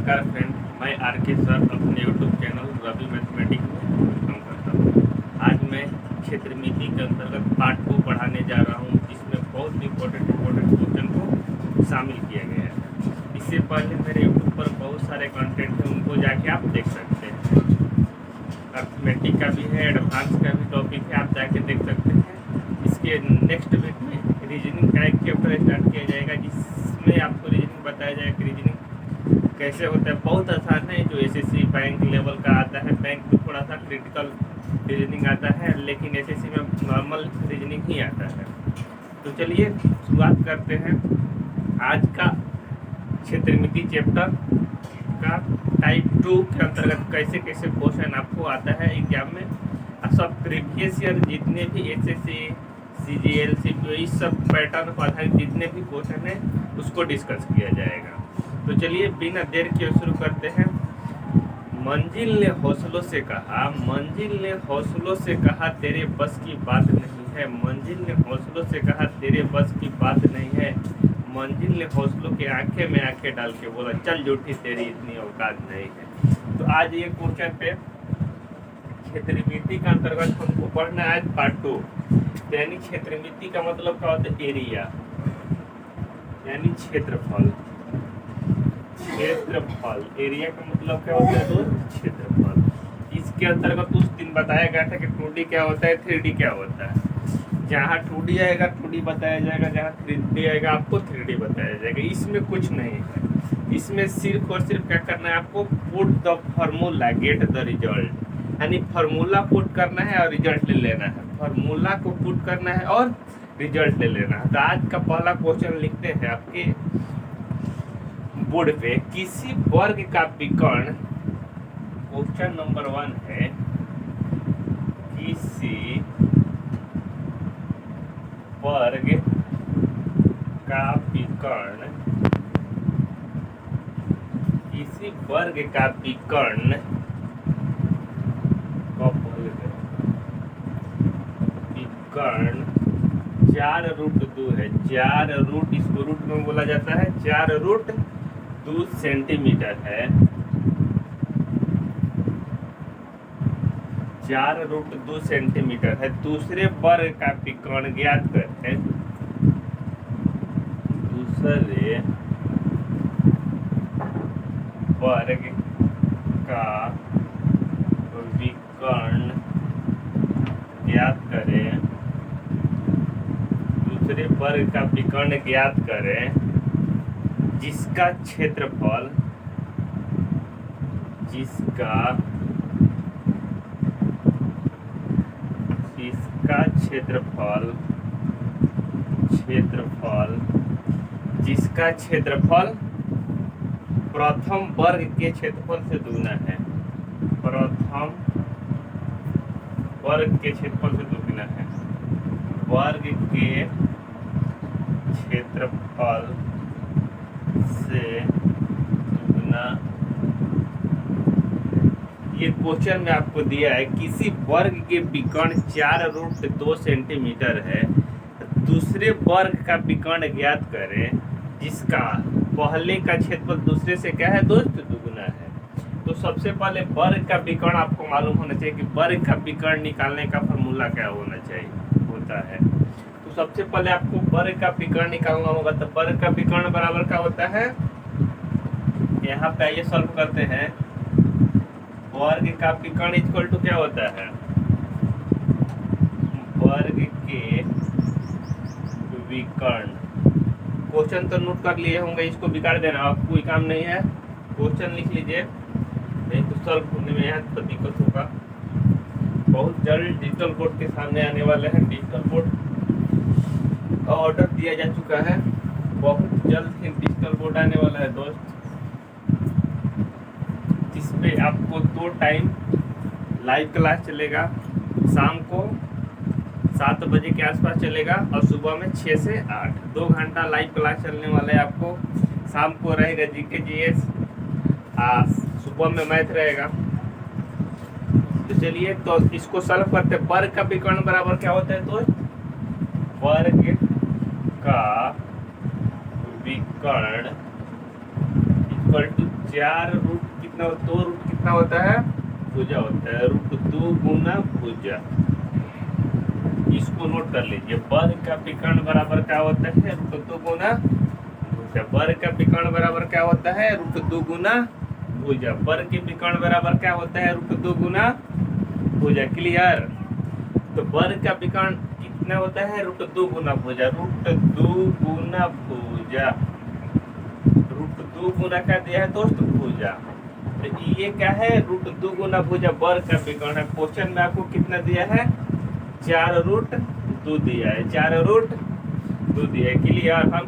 नमस्कार फ्रेंड, मैं R K. Sir अपने यूट्यूब चैनल रवि मैथमेटिक्स में वेलकम करता हूँ। आज मैं क्षेत्रमिति के अंतर्गत पार्ट 2 पढ़ाने जा रहा हूँ, जिसमें बहुत इम्पोर्टेंट क्वेश्चन को शामिल किया गया है। इससे पहले मेरे यूट्यूब पर बहुत सारे कंटेंट हैं, उनको जाके आप देख सकते हैं। अर्थमेटिक का भी है, एडवांस का भी टॉपिक है, आप जाके देख सकते हैं। इसके नेक्स्ट वीक में रीजनिंग का एक चैप्टर स्टार्ट किया जाएगा, जिसमें आपको रीजनिंग बताया जाएगा कि रीजनिंग कैसे होता है। बहुत आसान है, जो एसएससी बैंक लेवल का आता है। बैंक में थोड़ा सा क्रिटिकल रीजनिंग आता है, लेकिन एसएससी में नॉर्मल रीजनिंग ही आता है। तो चलिए शुरुआत करते हैं आज का क्षेत्रमिति चैप्टर का। टाइप 2 के अंतर्गत कैसे कैसे क्वेश्चन आपको आता है एग्जाम में। सब प्रीवियस ईयर जितने भी एसएससी, सीजीएल, सीपीओ, इस सब पैटर्न पर आधारित जितने भी क्वेश्चन है उसको डिस्कस किया जाएगा। तो चलिए बिना देर किए शुरू करते हैं। मंजिल ने हौसलों से कहा, मंजिल ने हौसलों से कहा तेरे बस की बात नहीं है। मंजिल ने हौसलों से कहा तेरे बस की बात नहीं है। मंजिल ने हौसलों के आंखें में आंखें डाल के बोला चल झूठी तेरी इतनी औकात नहीं है। तो आज ये क्वेश्चन पे क्षेत्रमिति का अंतर्गत हमको पढ़ना है आज पार्ट 2। यानी क्षेत्रमिति का मतलब क्या होता है? एरिया यानी क्षेत्रफल। क्षेत्रफल, एरिया का मतलब क्या होता है? क्षेत्रफल। इसके अंतर्गत उस दिन बताया गया था कि 2D क्या होता है, 3D क्या होता है। जहाँ 2D आएगा 2D बताया जाएगा, जहाँ 3D आएगा आपको 3D बताया जाएगा। इसमें कुछ नहीं है, इसमें सिर्फ और सिर्फ क्या करना है आपको? Put the formula get the result. यानी फार्मूला पुट करना है और रिजल्ट ले लेना है। फार्मूला को पुट करना है और रिजल्ट ले लेना है। तो आज का पहला क्वेश्चन लिखते हैं आपके बोर्ड पे। किसी वर्ग का विकर्ण, क्वेश्चन नंबर 1 है, किसी वर्ग का विकर्ण, किसी वर्ग का विकर्ण, विकर्ण 4√2 है। 4 इसको रूट में बोला जाता है। 4√2 सेंटीमीटर है। 4√2 सेंटीमीटर है। दूसरे वर्ग का विकर्ण ज्ञात करते हैं। दूसरे वर्ग का विकर्ण ज्ञात करें। दूसरे वर्ग का विकर्ण ज्ञात करें जिसका क्षेत्रफल, जिसका क्षेत्रफल, जिसका क्षेत्रफल प्रथम वर्ग के क्षेत्रफल से दुगुना है। प्रथम वर्ग के क्षेत्रफल से दुगुना है। वर्ग के क्षेत्रफल से दुगुना। ये क्वेश्चन में आपको दिया है किसी वर्ग के विकर्ण 4√2 सेंटीमीटर है। दूसरे वर्ग का विकर्ण ज्ञात करें जिसका पहले का क्षेत्रफल दूसरे से क्या है दोस्त? दुगुना है। तो सबसे पहले वर्ग का विकर्ण आपको मालूम होना चाहिए कि वर्ग का विकर्ण निकालने का फॉर्मूला क्या होना चाहिए होता है। तो सबसे पहले आपको वर्ग का विकर्ण निकालना होगा। तो वर्ग का विकर्ण बराबर क्या होता है? यहाँ पे आइए सॉल्व करते हैं। वर्ग का विकर्ण इक्वल टू क्या होता है? वर्ग के विकर्ण। क्वेश्चन तो नोट कर लिए होंगे, इसको बिगाड़ देना, अब कोई काम नहीं है। क्वेश्चन लिख लीजिए, नहीं तो सॉल्व होने में यहाँ तो दिक्कत होगा। बहुत जल्द डिजिटल बोर्ड के सामने आने वाले हैं। डिजिटल बोर्ड का ऑर्डर दिया जा चुका है, बहुत जल्द ही डिजिटल बोर्ड आने वाला है दोस्त, जिसपे आपको 2 टाइम लाइव क्लास चलेगा। शाम को 7 बजे के आसपास चलेगा और सुबह में 6 से 8, 2 घंटा लाइव क्लास चलने वाला है आपको। शाम को रहेगा जीके जीएस, सुबह में मैथ रहेगा। तो चलिए तो इसको सॉल्व करते हैं। वर्ग का विकर्ण बराबर क्या होता है दोस्त? वर्ग का विकर्ण इक्वल टू 4 रूट कितना, 2 रूट कितना होता है, भुजा होता है, √2 गुना भुजा। इसको नोट कर लीजिए। वर्ग का विकर्ण बराबर क्या होता है, √2 गुना भुजा। वर्ग का विकर्ण बराबर क्या होता है, √2 गुना भुजा। वर्ग के विकर्ण बराबर क्या होता है, √2 गुना भुजा। क्लियर। तो वर्ग का विकर्ण कितना होता है, √2 गुना भुजा। √2 गुना भुजा, √2 गुना क्या दिया है दोस्त, भुजा। तो ये क्या है, √2 गुना भुजा वर्ग का विकर्ण है। क्वेश्चन में आपको कितना दिया है, 4√2 दिया है, 4√2 दिया है। क्लियर। हम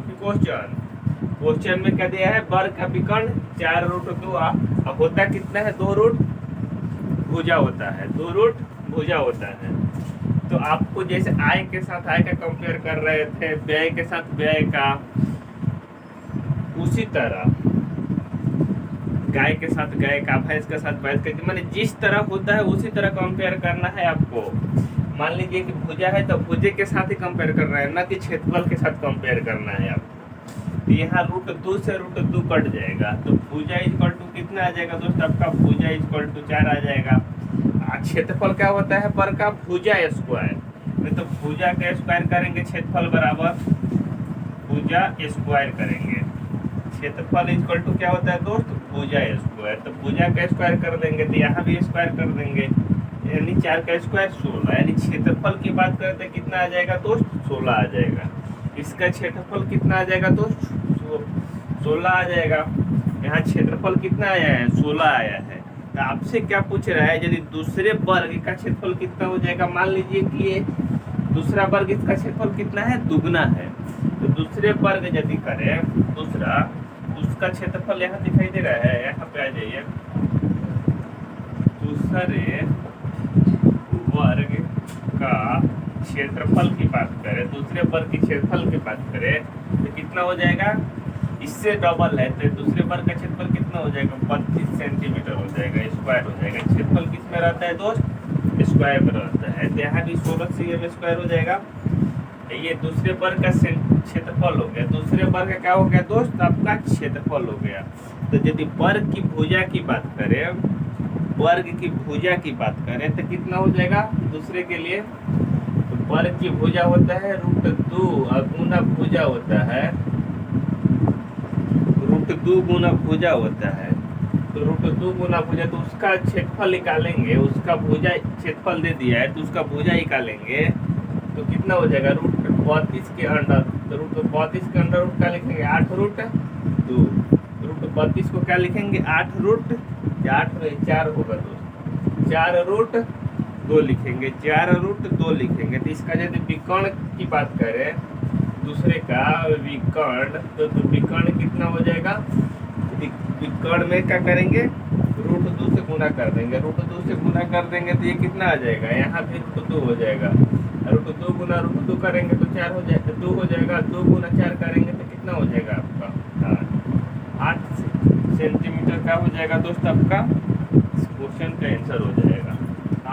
क्वेश्चन में क्या दिया है, वर्ग का विकर्ण 4√2। अब होता कितना है, 2 रूट भुजा होता है, 2 रूट भुजा होता है। तो आपको जैसे आय के साथ आय का कंपेयर कर रहे थे, व्यय के साथ व्यय का, उसी तरह गाय के साथ गाय का, भैंस के साथ भैंस का, माने जिस तरह होता है उसी तरह कंपेयर करना है आपको। मान लीजिए कि भुजा है तो भुजे के साथ ही कंपेयर कर रहे हैं, ना कि क्षेत्रफल के साथ कंपेयर करना है आपको। तो यहाँ √2 से √2 कट जाएगा, तो भुजा इक्वल टू कितना आ जाएगा दोस्त, आपका भुजा इक्वल टू 4 आ जाएगा। क्षेत्रफल क्या होता है पर का, भुजा स्क्वायर। तो भुजा का स्क्वायर करेंगे, क्षेत्रफल बराबर भुजा स्क्वायर करेंगे। क्षेत्रफल इक्वल टू क्या होता है दोस्त, भुजा स्क्वायर। तो भुजा का स्क्वायर कर देंगे, तो यहाँ भी स्क्वायर कर देंगे, यानी 4 का स्क्वायर 16। यानी क्षेत्रफल की बात करते हैं कितना आ जाएगा दोस्त, 16 आ जाएगा। इसका क्षेत्रफल कितना आ जाएगा दोस्त, 16 आ जाएगा। यहाँ क्षेत्रफल कितना आया है, 16 आया है। तो आपसे क्या पूछ रहा है, यदि दूसरे वर्ग का क्षेत्रफल कितना हो जाएगा। मान लीजिए कि ये दूसरा वर्ग, इसका क्षेत्रफल कितना है, दुगना है। तो दूसरे वर्ग यदि करें दूसरा, उसका क्षेत्रफल यहाँ दिखाई दे रहा है, यहाँ पे आ जाइए। दूसरे वर्ग का क्षेत्रफल की बात करें, दूसरे वर्ग के क्षेत्रफल की बात करें तो कितना हो जाएगा, इससे डबल है। तो दूसरे वर्ग का क्षेत्रफल कितना हो जाएगा, 32 सेंटीमीटर हो जाएगा, स्क्वायर हो जाएगा। क्षेत्रफल किस में रहता है दोस्त, स्क्वायर में रहता है। तो यहाँ भी 16 cm स्क्वायर हो जाएगा। ये दूसरे वर्ग का क्षेत्रफल हो गया। दूसरे वर्ग का क्या हो गया दोस्त, आपका क्षेत्रफल हो गया। तो यदि वर्ग की भुजा की बात करें, वर्ग की भुजा की बात करें तो कितना हो जाएगा दूसरे के लिए। तो वर्ग की भुजा होता है √2 और गुना भुजा होता है, √2 गुना भुजा होता है। तो √2 गुना भुजा, तो उसका क्षेत्रफल निकालेंगे, उसका भुजा क्षेत्रफल दे दिया है तो उसका भुजा निकालेंगे तो कितना हो जाएगा, √32 के अंडर। तो √32 के अंडर रूट क्या लिखेंगे, 8√2। √32 को क्या लिखेंगे, 8 4 होगा दोस्त, 4√2 लिखेंगे, 4√2 लिखेंगे। तो इसका यदि विकर्ण की बात करें, दूसरे का विकर्ण, तो विकर्ण कितना हो जाएगा, विकर्ण में क्या करेंगे, √2 से गुना कर देंगे। √2 से गुना कर देंगे तो ये कितना आ जाएगा, यहाँ भी √2 हो जाएगा। √2 गुना √2 करेंगे तो 4 हो जाएगा, 2 हो जाएगा। 2 गुना 4 करेंगे तो कितना हो जाएगा आपका, 8 सेंटीमीटर का हो जाएगा दोस्त, आपका इस क्वेश्चन का आंसर हो जाएगा।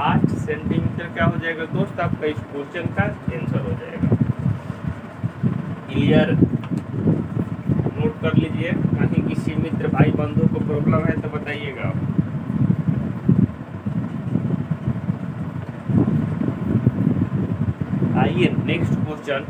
8 सेंटीमीटर क्या हो जाएगा दोस्त, आपका इस क्वेश्चन का आंसर हो जाएगा। क्लियर। नोट कर लीजिए, कहीं किसी मित्र भाई बंधु को प्रॉब्लम है तो बताइएगा। आइए नेक्स्ट क्वेश्चन।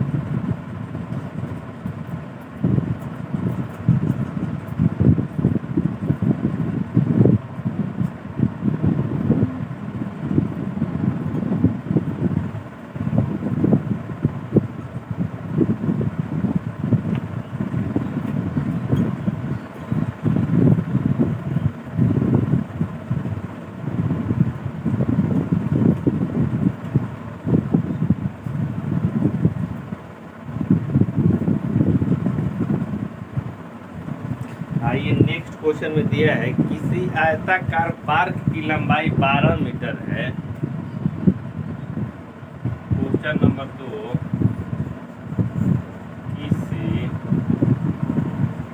आइए नेक्स्ट क्वेश्चन में दिया है, किसी आयताकार पार्क की लंबाई 12 मीटर है। क्वेश्चन नंबर 2, किसी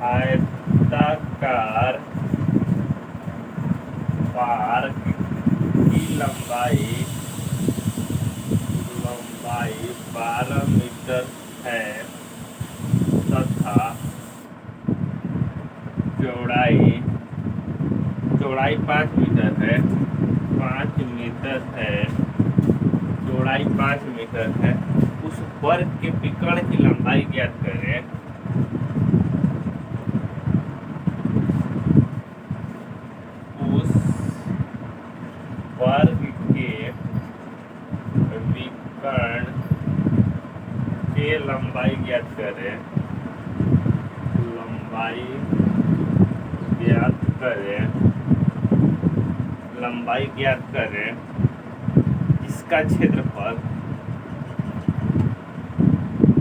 आयताकार पार्क की लंबाई 12 मीटर है तथा चौड़ाई चौड़ाई 5 मीटर है, 5 मीटर है, चौड़ाई 5 मीटर है, उस वर्ग के विकर्ण की लंबाई ज्ञात करें। उस वर्ग के विकर्ण के लंबाई ज्ञात करें। लंबाई ज्ञात करें, लंबाई ज्ञात करें, इसका क्षेत्रफल,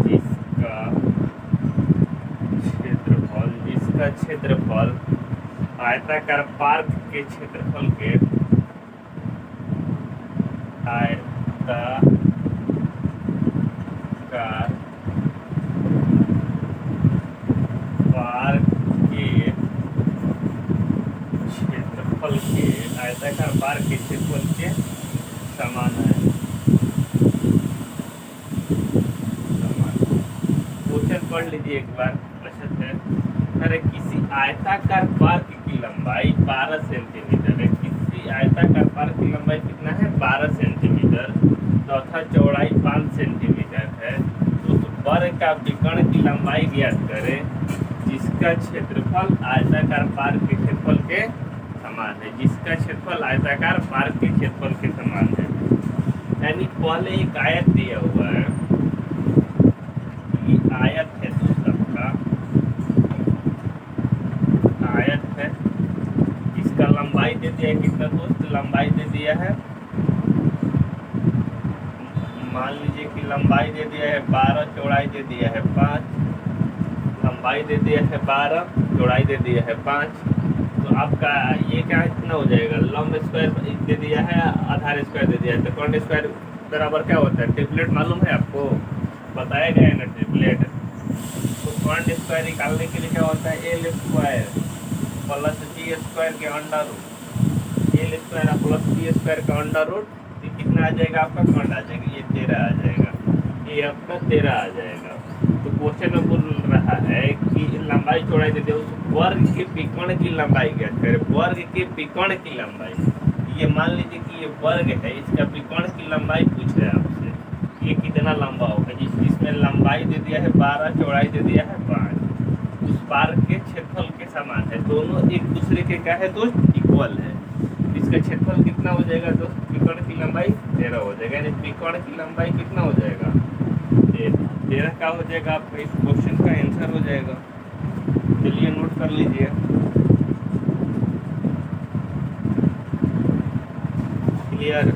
जिसका क्षेत्रफल आयताकार पार्क के क्षेत्रफल के आयताकार पार्क के क्षेत्रफल के आयताकार पार्क के क्षेत्रफल के समान है। क्वेश्चन पढ़ लीजिए एक बार, अच्छा है। अरे किसी आयताकार पार्क की लंबाई 12 सेंटीमीटर है। किसी आयताकार पार्क की लंबाई कितना है? 12 सेंटीमीटर तथा चौड़ाई 5 सेंटीमीटर है। तो उस वर्ग का विकर्ण की लंबाई ज्ञात करें जिसका क्षेत्रफल आयताकार पार्क के क्षेत्रफल के समान है। जिसका क्षेत्रफल आयताकार पार्क के क्षेत्रफल के समान है। यानी पहले एक आयत दिया हुआ है, ये आयत है, तो सबका आयत है, इसका लंबाई दे दिया है कितना दोस्त? लंबाई दे दिया है, मान लीजिए कि लंबाई दे दिया है 12, चौड़ाई दे दिया है 5। लंबाई दे दिया है 12, चौड़ाई दे दिया है 5। तो आपका ये क्या कितना हो जाएगा? लंब स्क्वायर दे दिया है, आधार स्क्वायर दे दिया है, तो कौन स्क्वायर बराबर क्या होता है? ट्रिपलेट मालूम है आपको? बताया गया है ना ट्रिपलेट। तो कॉन्ड स्क्वायर निकालने के लिए क्या होता है? L square plus T square के under root, L square plus T square का अंडर रूट, ये कितना आ जाएगा आपका? कॉन्ड आ जाएगा, ये 13 आ जाएगा, ये आपका 13 आ जाएगा। तो क्वेश्चन में बोल रहा है कि लंबाई चौड़ाई दे दे, उस वर्ग के विकर्ण की लंबाई ज्ञात करें। वर्ग के विकर्ण की लंबाई, ये मान लीजिए कि ये वर्ग है, इसका विकर्ण की लंबाई पूछ रहा है आपसे, ये कितना लंबा होगा? जिसमें लंबाई दे दिया है 12, चौड़ाई दे दिया है 5, उस पार्क के क्षेत्रफल के समान है। दोनों एक दूसरे के क्या है दोस्त? इक्वल है। इसका क्षेत्रफल कितना हो जाएगा दोस्त? विकर्ण की लंबाई 13 हो जाएगा। यानी विकर्ण की लंबाई कितना हो जाएगा? 13 का हो जाएगा आपका इस क्वेश्चन का आंसर हो जाएगा। चलिए नोट कर लीजिए। क्लियर?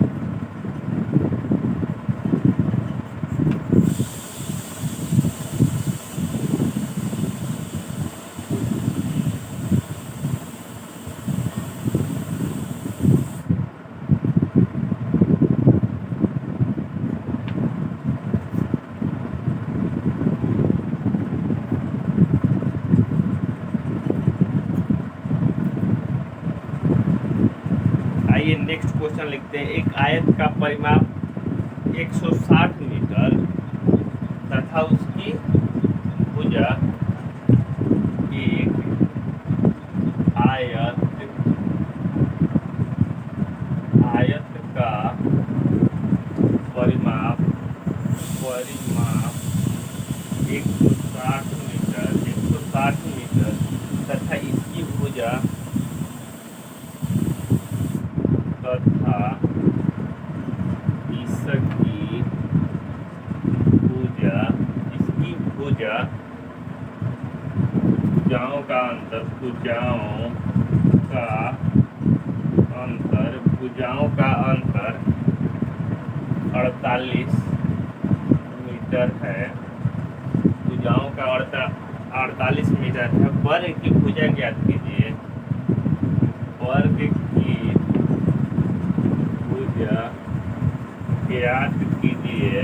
आइए नेक्स्ट क्वेश्चन लिखते हैं। एक आयत का परिमाप 160 मीटर तथा उसकी भुजा एक आयत का परिमाप 160 मीटर तथा इसकी भुजा भुजाओं का अंतर, भुजाओं का अंतर 48 मीटर है। भुजाओं का 48 मीटर है। वर्ग की भुजा ज्ञात कीजिए। वर्ग की भुजा ज्ञात कीजिए।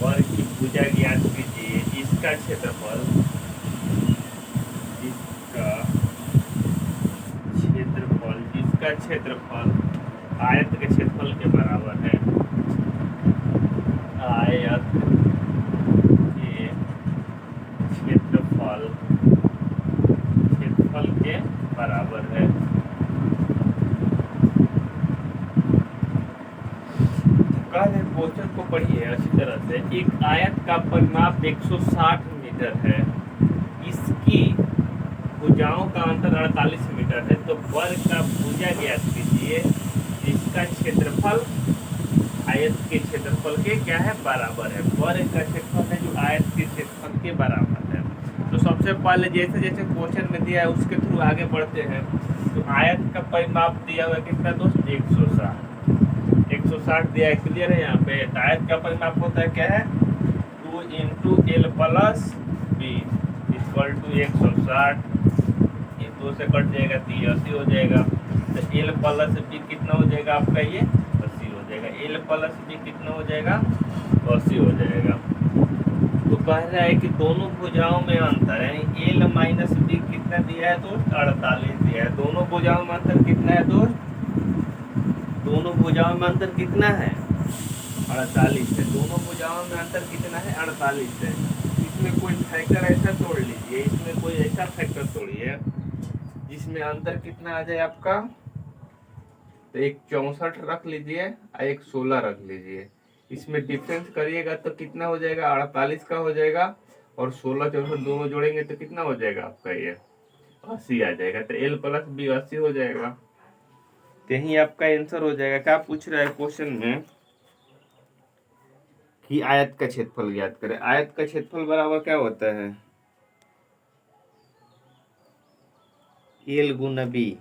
वर्ग की भुजा ज्ञात कीजिए। इसका क्षेत्रफल आयत के क्षेत्रफल के बराबर है। आयत के क्षेत्रफल बराबर है। क्वेश्चन को पढ़िए अच्छी तरह से। एक आयत का परिमाप 160 मीटर है, इसकी भुजाओं का अंतर 48 मीटर है, तो वर्ग का भुजा ज्ञात कीजिए जिसका क्षेत्रफल आयत के क्षेत्रफल के क्या है, बराबर है। वर्ग का क्षेत्रफल है जो आयत के क्षेत्रफल के बराबर है। तो सबसे पहले जैसे जैसे क्वेश्चन में दिया है उसके थ्रू आगे बढ़ते हैं। तो आयत का परिमाप दिया हुआ कितना दोस्त, 160 दिया है, क्लियर है। यहाँ पे आयत का परिमाप होता है क्या है, 2 into L plus B equal to 160। ये 2 से कट जाएगा तो ये 80 हो जाएगा। तो एल प्लस बी कितना हो जाएगा आपका, ये 80 हो जाएगा। एल प्लस बी कितना हो जाएगा, 80 हो जाएगा। तो कह रहा है कि दोनों भुजाओं में अंतर, यानी एल माइनस बी कितना दिया है दोस्त, 48 दिया है। दोनों भुजाओं में अंतर कितना है दोस्त, दोनों भुजाओं में अंतर कितना है, 48 है। दोनों भुजाओं में अंतर कितना है, 48 है। इसमें कोई फैक्टर ऐसा तोड़ लीजिए, इसमें कोई ऐसा फैक्टर तोड़िए जिसमें अंतर कितना आ जाए आपका। तो एक 64 रख लीजिए और एक 16 रख लीजिए। इसमें डिफरेंस करिएगा तो कितना हो जाएगा, 48 का हो जाएगा। और 16 64 दोनों जोड़ेंगे तो कितना हो जाएगा आपका, ये 80 आ जाएगा। तो एल प्लस बी 80 हो जाएगा। तो यही आपका आंसर हो जाएगा। क्या पूछ रहा है क्वेश्चन में कि आयत का क्षेत्रफल ज्ञात करें। आयत का क्षेत्रफल बराबर क्या होता है, एल गुना बी।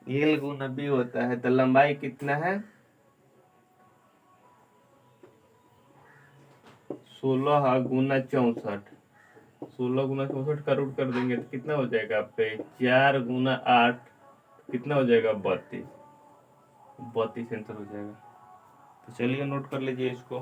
एल गुना बी होता है। तो लंबाई कितना है, 16 गुना 64। 16 गुना 64 का रूट कर देंगे तो कितना हो जाएगा आपके, 4 गुना 8 कितना हो जाएगा, 32। 32 आंसर हो जाएगा। तो चलिए नोट कर लीजिए इसको।